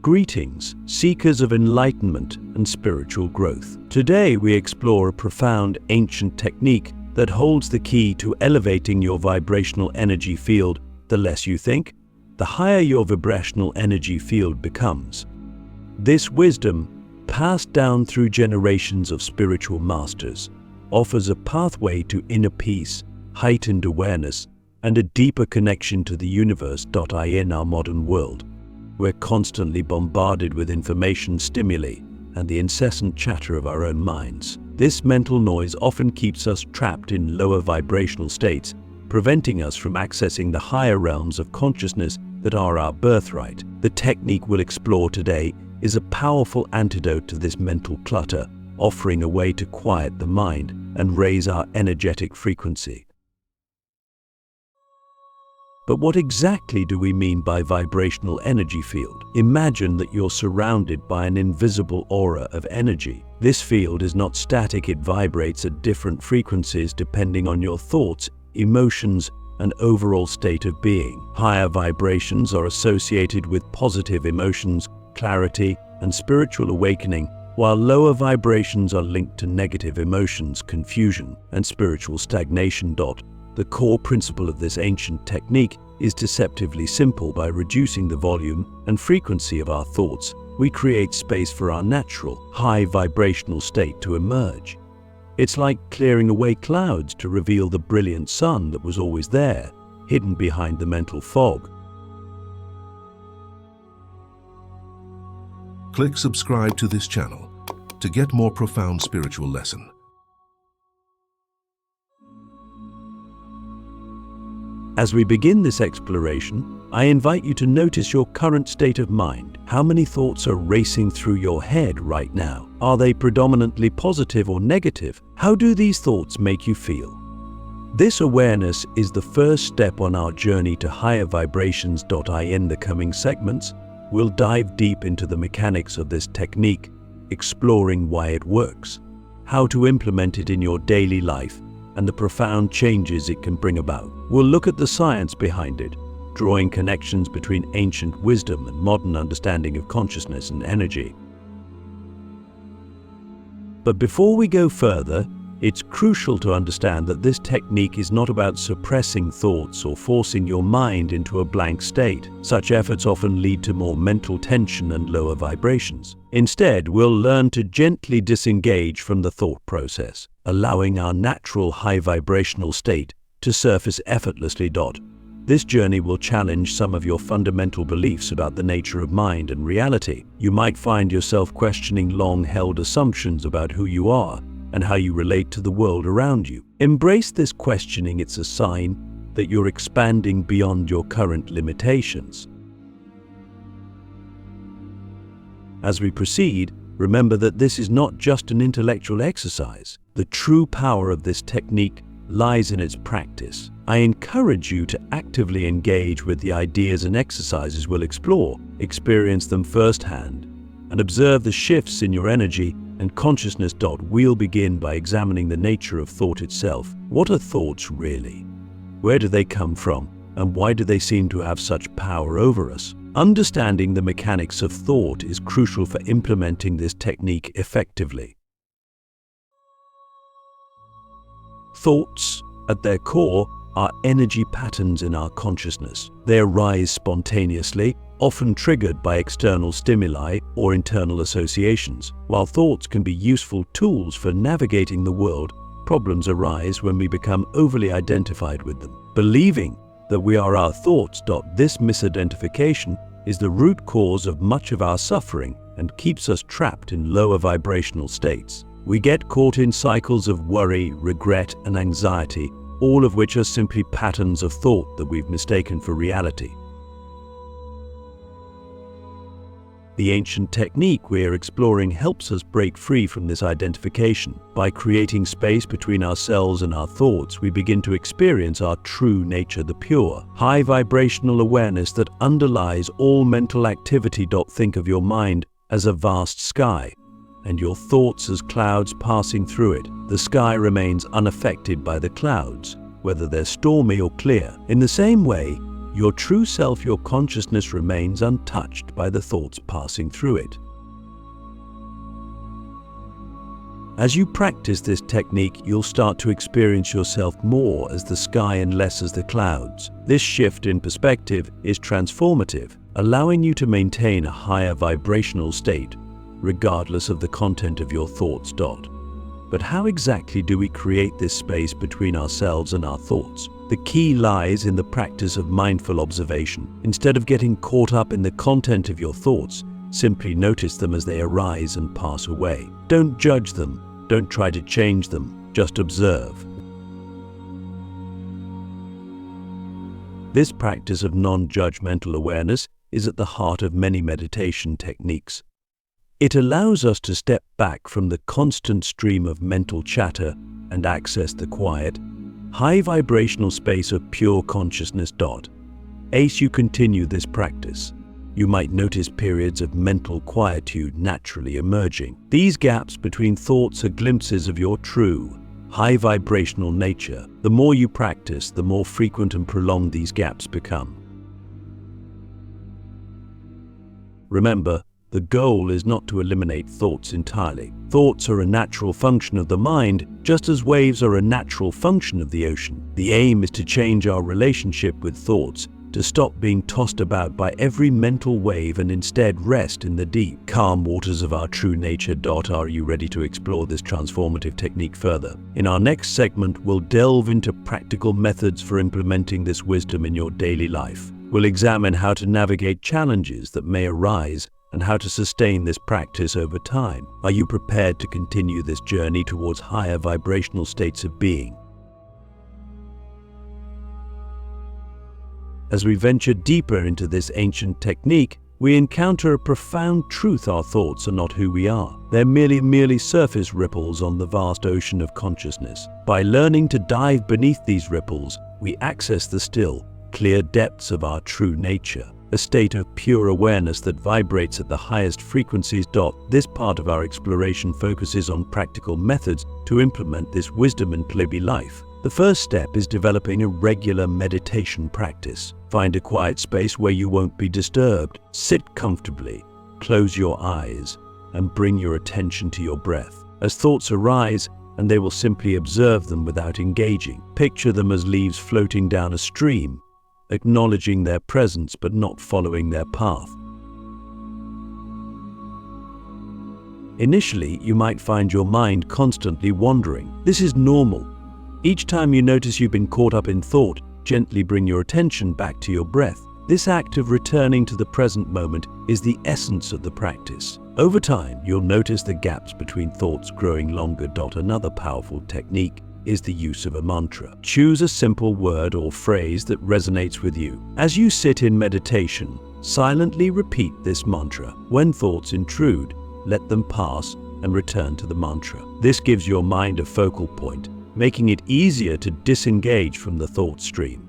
Greetings, seekers of enlightenment and spiritual growth. Today we explore a profound ancient technique that holds the key to elevating your vibrational energy field. The less you think, the higher your vibrational energy field becomes. This wisdom, passed down through generations of spiritual masters, offers a pathway to inner peace, heightened awareness, and a deeper connection to the universe. In our modern world, we're constantly bombarded with information stimuli and the incessant chatter of our own minds. This mental noise often keeps us trapped in lower vibrational states, preventing us from accessing the higher realms of consciousness that are our birthright. The technique we'll explore today is a powerful antidote to this mental clutter, offering a way to quiet the mind and raise our energetic frequency. But what exactly do we mean by vibrational energy field? Imagine that you're surrounded by an invisible aura of energy. This field is not static, it vibrates at different frequencies depending on your thoughts, emotions, and overall state of being. Higher vibrations are associated with positive emotions, clarity, and spiritual awakening, while lower vibrations are linked to negative emotions, confusion, and spiritual stagnation. The core principle of this ancient technique is deceptively simple. By reducing the volume and frequency of our thoughts, we create space for our natural, high vibrational state to emerge. It's like clearing away clouds to reveal the brilliant sun that was always there, hidden behind the mental fog. Click subscribe to this channel to get more profound spiritual lesson. As we begin this exploration, I invite you to notice your current state of mind. How many thoughts are racing through your head right now? Are they predominantly positive or negative? How do these thoughts make you feel? This awareness is the first step on our journey to higher vibrations. In the coming segments, we'll dive deep into the mechanics of this technique, exploring why it works, how to implement it in your daily life, and the profound changes it can bring about. We'll look at the science behind it, drawing connections between ancient wisdom and modern understanding of consciousness and energy. But before we go further, it's crucial to understand that this technique is not about suppressing thoughts or forcing your mind into a blank state. Such efforts often lead to more mental tension and lower vibrations. Instead, we'll learn to gently disengage from the thought process, allowing our natural high vibrational state to surface effortlessly. This journey will challenge some of your fundamental beliefs about the nature of mind and reality. You might find yourself questioning long-held assumptions about who you are and how you relate to the world around you. Embrace this questioning. It's a sign that you're expanding beyond your current limitations. As we proceed, remember that this is not just an intellectual exercise. The true power of this technique lies in its practice. I encourage you to actively engage with the ideas and exercises we'll explore, experience them firsthand, and observe the shifts in your energy and consciousness. We'll begin by examining the nature of thought itself. What are thoughts really? Where do they come from? And why do they seem to have such power over us? Understanding the mechanics of thought is crucial for implementing this technique effectively. Thoughts, at their core, are energy patterns in our consciousness. They arise spontaneously, often triggered by external stimuli or internal associations. While thoughts can be useful tools for navigating the world, problems arise when we become overly identified with them, believing that we are our thoughts. This misidentification is the root cause of much of our suffering and keeps us trapped in lower vibrational states. We get caught in cycles of worry, regret, and anxiety, all of which are simply patterns of thought that we've mistaken for reality. The ancient technique we're exploring helps us break free from this identification. By creating space between ourselves and our thoughts, we begin to experience our true nature, the pure, high vibrational awareness that underlies all mental activity. Think of your mind as a vast sky, and your thoughts as clouds passing through it. The sky remains unaffected by the clouds, whether they're stormy or clear. In the same way, Your true self, your consciousness, remains untouched by the thoughts passing through it. As you practice this technique, you'll start to experience yourself more as the sky and less as the clouds. This shift in perspective is transformative, allowing you to maintain a higher vibrational state, regardless of the content of your thoughts. But how exactly do we create this space between ourselves and our thoughts? The key lies in the practice of mindful observation. Instead of getting caught up in the content of your thoughts, simply notice them as they arise and pass away. Don't judge them, don't try to change them, just observe. This practice of non-judgmental awareness is at the heart of many meditation techniques. It allows us to step back from the constant stream of mental chatter and access the quiet, high vibrational space of pure consciousness. As you continue this practice, you might notice periods of mental quietude naturally emerging. These gaps between thoughts are glimpses of your true, high vibrational nature. The more you practice, the more frequent and prolonged these gaps become. Remember, the goal is not to eliminate thoughts entirely. Thoughts are a natural function of the mind, just as waves are a natural function of the ocean. The aim is to change our relationship with thoughts, to stop being tossed about by every mental wave and instead rest in the deep, calm waters of our true nature. Are you ready to explore this transformative technique further? In our next segment, we'll delve into practical methods for implementing this wisdom in your daily life. We'll examine how to navigate challenges that may arise and how to sustain this practice over time. Are you prepared to continue this journey towards higher vibrational states of being? As we venture deeper into this ancient technique, we encounter a profound truth: our thoughts are not who we are. They're merely surface ripples on the vast ocean of consciousness. By learning to dive beneath these ripples, we access the still, clear depths of our true nature, a state of pure awareness that vibrates at the highest frequencies. This part of our exploration focuses on practical methods to implement this wisdom in daily life. The first step is developing a regular meditation practice. Find a quiet space where you won't be disturbed. Sit comfortably, close your eyes, and bring your attention to your breath. As thoughts arise, and they will simply observe them without engaging. Picture them as leaves floating down a stream, acknowledging their presence but not following their path. Initially, you might find your mind constantly wandering. This is normal. Each time you notice you've been caught up in thought, gently bring your attention back to your breath. This act of returning to the present moment is the essence of the practice. Over time, you'll notice the gaps between thoughts growing longer. Another powerful technique is the use of a mantra. Choose a simple word or phrase that resonates with you. As you sit in meditation, silently repeat this mantra. When thoughts intrude, let them pass and return to the mantra. This gives your mind a focal point, making it easier to disengage from the thought stream.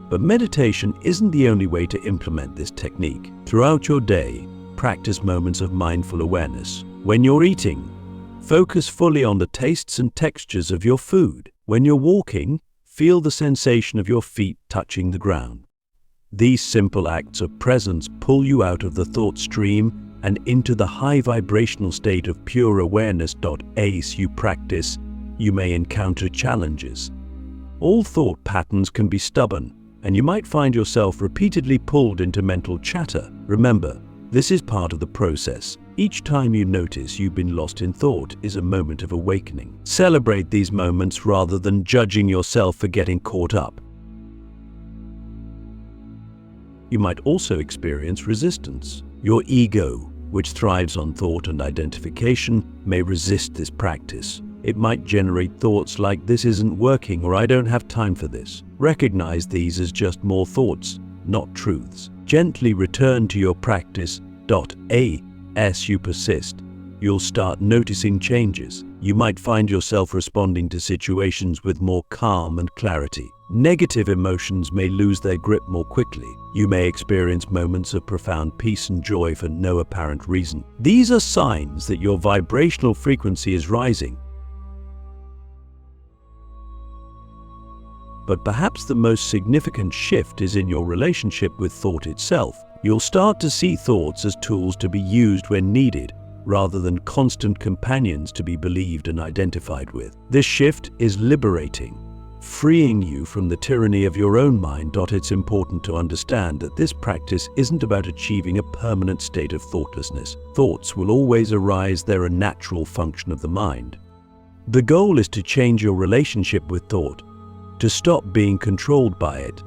But meditation isn't the only way to implement this technique. Throughout your day, practice moments of mindful awareness. When you're eating, focus fully on the tastes and textures of your food. When you're walking, feel the sensation of your feet touching the ground. These simple acts of presence pull you out of the thought stream and into the high vibrational state of pure awareness. As you practice, you may encounter challenges. All thought patterns can be stubborn, and you might find yourself repeatedly pulled into mental chatter. Remember, this is part of the process. Each time you notice you've been lost in thought is a moment of awakening. Celebrate these moments rather than judging yourself for getting caught up. You might also experience resistance. Your ego, which thrives on thought and identification, may resist this practice. It might generate thoughts like, "This isn't working," or "I don't have time for this." Recognize these as just more thoughts, not truths. Gently return to your practice. As you persist, you'll start noticing changes. You might find yourself responding to situations with more calm and clarity. Negative emotions may lose their grip more quickly. You may experience moments of profound peace and joy for no apparent reason. These are signs that your vibrational frequency is rising. But perhaps the most significant shift is in your relationship with thought itself. You'll start to see thoughts as tools to be used when needed, rather than constant companions to be believed and identified with. This shift is liberating, freeing you from the tyranny of your own mind. It's important to understand that this practice isn't about achieving a permanent state of thoughtlessness. Thoughts will always arise, they're a natural function of the mind. The goal is to change your relationship with thought, to stop being controlled by it,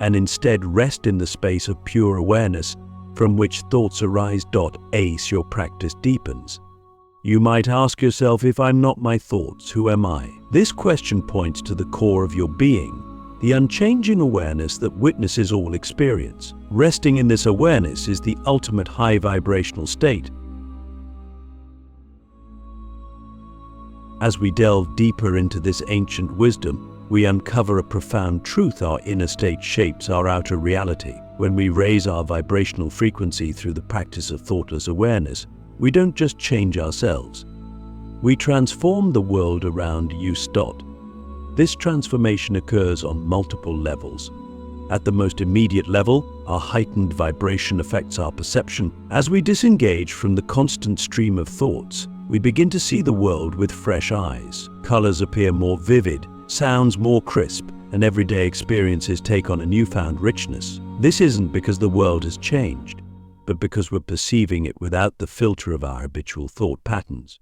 and instead rest in the space of pure awareness from which thoughts arise. As your practice deepens, you might ask yourself, if I'm not my thoughts, who am I? This question points to the core of your being, the unchanging awareness that witnesses all experience. Resting in this awareness is the ultimate high vibrational state. As we delve deeper into this ancient wisdom, we uncover a profound truth: our inner state shapes our outer reality. When we raise our vibrational frequency through the practice of thoughtless awareness, we don't just change ourselves, we transform the world around us. This transformation occurs on multiple levels. At the most immediate level, our heightened vibration affects our perception. As we disengage from the constant stream of thoughts, we begin to see the world with fresh eyes. Colors appear more vivid, sounds more crisp, and everyday experiences take on a newfound richness. This isn't because the world has changed, but because we're perceiving it without the filter of our habitual thought patterns.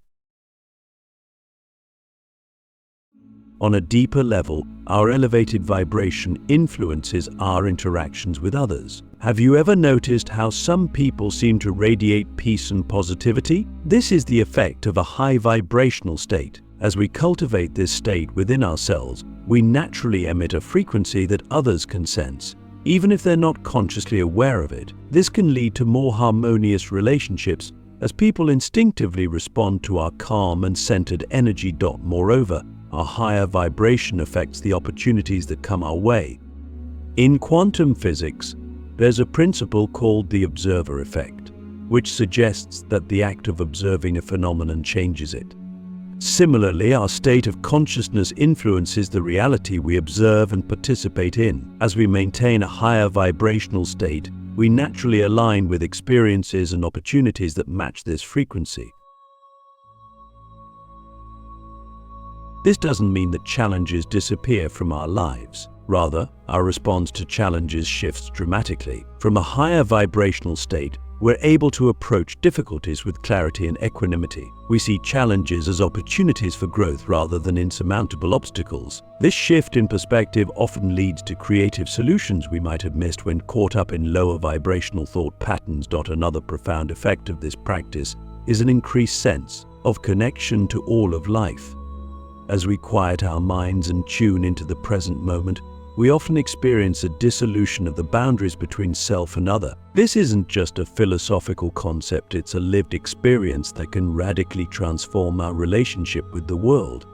On a deeper level, our elevated vibration influences our interactions with others. Have you ever noticed how some people seem to radiate peace and positivity? This is the effect of a high vibrational state. As we cultivate this state within ourselves, we naturally emit a frequency that others can sense, even if they're not consciously aware of it. This can lead to more harmonious relationships, as people instinctively respond to our calm and centered energy. Moreover, our higher vibration affects the opportunities that come our way. In quantum physics, there's a principle called the observer effect, which suggests that the act of observing a phenomenon changes it. Similarly, our state of consciousness influences the reality we observe and participate in. As we maintain a higher vibrational state, we naturally align with experiences and opportunities that match this frequency. This doesn't mean that challenges disappear from our lives. Rather, our response to challenges shifts dramatically. From a higher vibrational state, we're able to approach difficulties with clarity and equanimity. We see challenges as opportunities for growth rather than insurmountable obstacles. This shift in perspective often leads to creative solutions we might have missed when caught up in lower vibrational thought patterns. Another profound effect of this practice is an increased sense of connection to all of life. As we quiet our minds and tune into the present moment, we often experience a dissolution of the boundaries between self and other. This isn't just a philosophical concept, it's a lived experience that can radically transform our relationship with the world.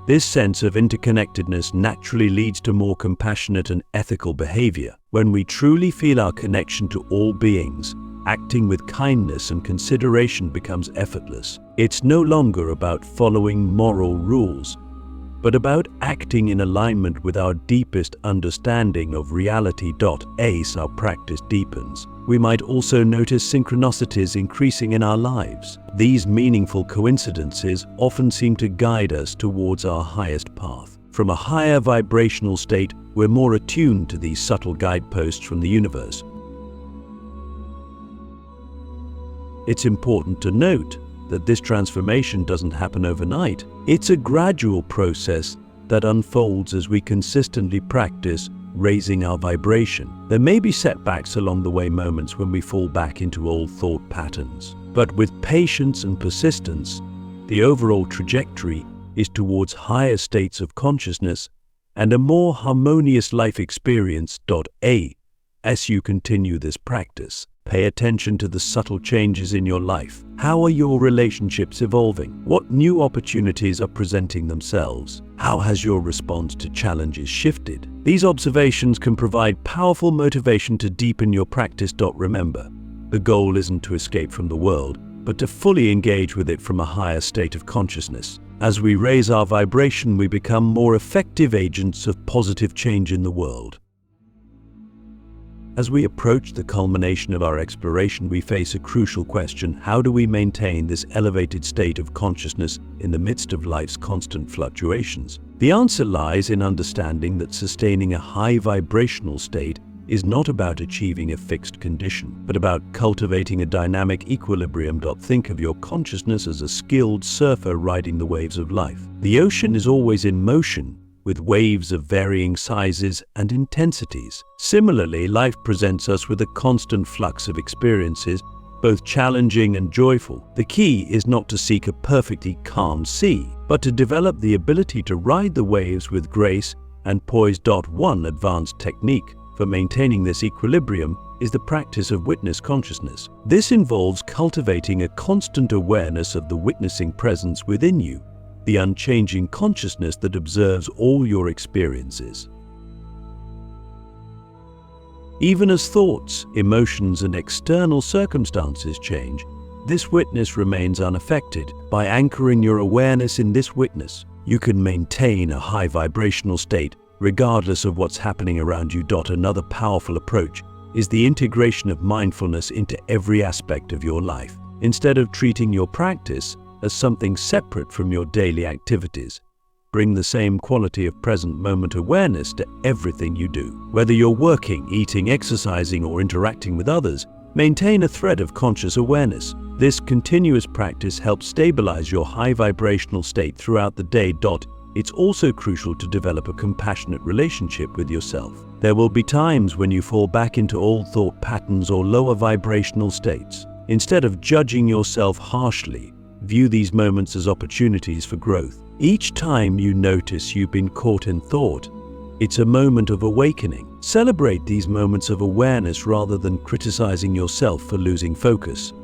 This sense of interconnectedness naturally leads to more compassionate and ethical behavior. When we truly feel our connection to all beings, acting with kindness and consideration becomes effortless. It's no longer about following moral rules, but about acting in alignment with our deepest understanding of reality. As our practice deepens, we might also notice synchronicities increasing in our lives. These meaningful coincidences often seem to guide us towards our highest path. From a higher vibrational state, we're more attuned to these subtle guideposts from the universe. It's important to note that this transformation doesn't happen overnight. It's a gradual process that unfolds as we consistently practice raising our vibration. There may be setbacks along the way, moments when we fall back into old thought patterns. But with patience and persistence, the overall trajectory is towards higher states of consciousness and a more harmonious life experience. As you continue this practice, pay attention to the subtle changes in your life. How are your relationships evolving? What new opportunities are presenting themselves? How has your response to challenges shifted? These observations can provide powerful motivation to deepen your practice. Remember, the goal isn't to escape from the world, but to fully engage with it from a higher state of consciousness. As we raise our vibration, we become more effective agents of positive change in the world. As we approach the culmination of our exploration, we face a crucial question: how do we maintain this elevated state of consciousness in the midst of life's constant fluctuations? The answer lies in understanding that sustaining a high vibrational state is not about achieving a fixed condition, but about cultivating a dynamic equilibrium. Think of your consciousness as a skilled surfer riding the waves of life. The ocean is always in motion, with waves of varying sizes and intensities. Similarly, life presents us with a constant flux of experiences, both challenging and joyful. The key is not to seek a perfectly calm sea, but to develop the ability to ride the waves with grace and poise. One advanced technique for maintaining this equilibrium is the practice of witness consciousness. This involves cultivating a constant awareness of the witnessing presence within you, the unchanging consciousness that observes all your experiences. Even as thoughts, emotions, and external circumstances change, this witness remains unaffected. By anchoring your awareness in this witness, you can maintain a high vibrational state regardless of what's happening around you. Another powerful approach is the integration of mindfulness into every aspect of your life. Instead of treating your practice as something separate from your daily activities, bring the same quality of present moment awareness to everything you do. Whether you're working, eating, exercising, or interacting with others, maintain a thread of conscious awareness. This continuous practice helps stabilize your high vibrational state throughout the day. It's also crucial to develop a compassionate relationship with yourself. There will be times when you fall back into old thought patterns or lower vibrational states. Instead of judging yourself harshly, view these moments as opportunities for growth. Each time you notice you've been caught in thought, it's a moment of awakening. Celebrate these moments of awareness rather than criticizing yourself for losing focus.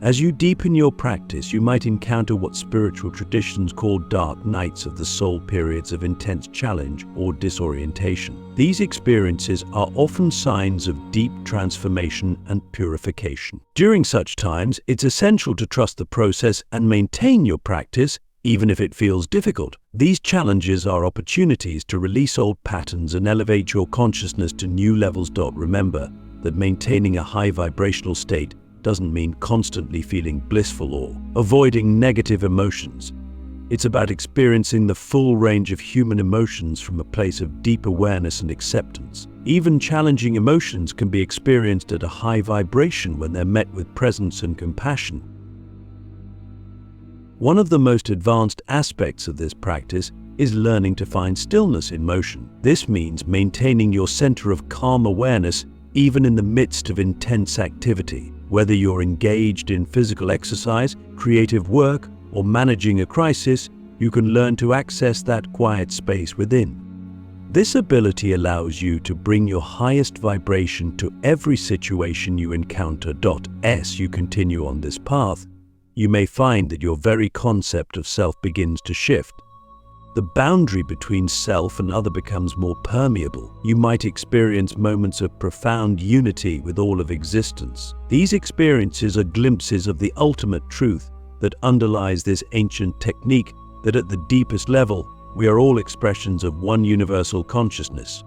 As you deepen your practice, you might encounter what spiritual traditions call dark nights of the soul, periods of intense challenge or disorientation. These experiences are often signs of deep transformation and purification. During such times, it's essential to trust the process and maintain your practice, even if it feels difficult. These challenges are opportunities to release old patterns and elevate your consciousness to new levels. Remember that maintaining a high vibrational state doesn't mean constantly feeling blissful or avoiding negative emotions. It's about experiencing the full range of human emotions from a place of deep awareness and acceptance. Even challenging emotions can be experienced at a high vibration when they're met with presence and compassion. One of the most advanced aspects of this practice is learning to find stillness in motion. This means maintaining your center of calm awareness even in the midst of intense activity. Whether you're engaged in physical exercise, creative work, or managing a crisis, you can learn to access that quiet space within. This ability allows you to bring your highest vibration to every situation you encounter. As you continue on this path, you may find that your very concept of self begins to shift. The boundary between self and other becomes more permeable. You might experience moments of profound unity with all of existence. These experiences are glimpses of the ultimate truth that underlies this ancient technique, that at the deepest level, we are all expressions of one universal consciousness.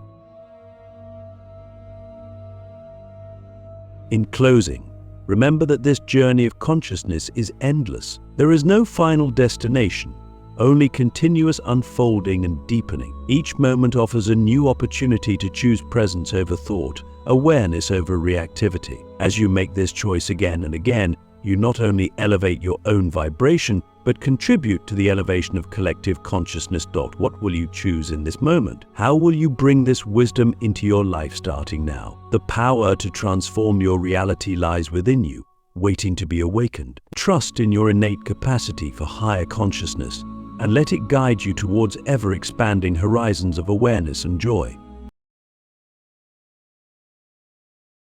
In closing, remember that this journey of consciousness is endless. There is no final destination, only continuous unfolding and deepening. Each moment offers a new opportunity to choose presence over thought, awareness over reactivity. As you make this choice again and again, you not only elevate your own vibration, but contribute to the elevation of collective consciousness. What will you choose in this moment? How will you bring this wisdom into your life starting now? The power to transform your reality lies within you, waiting to be awakened. Trust in your innate capacity for higher consciousness, and let it guide you towards ever-expanding horizons of awareness and joy.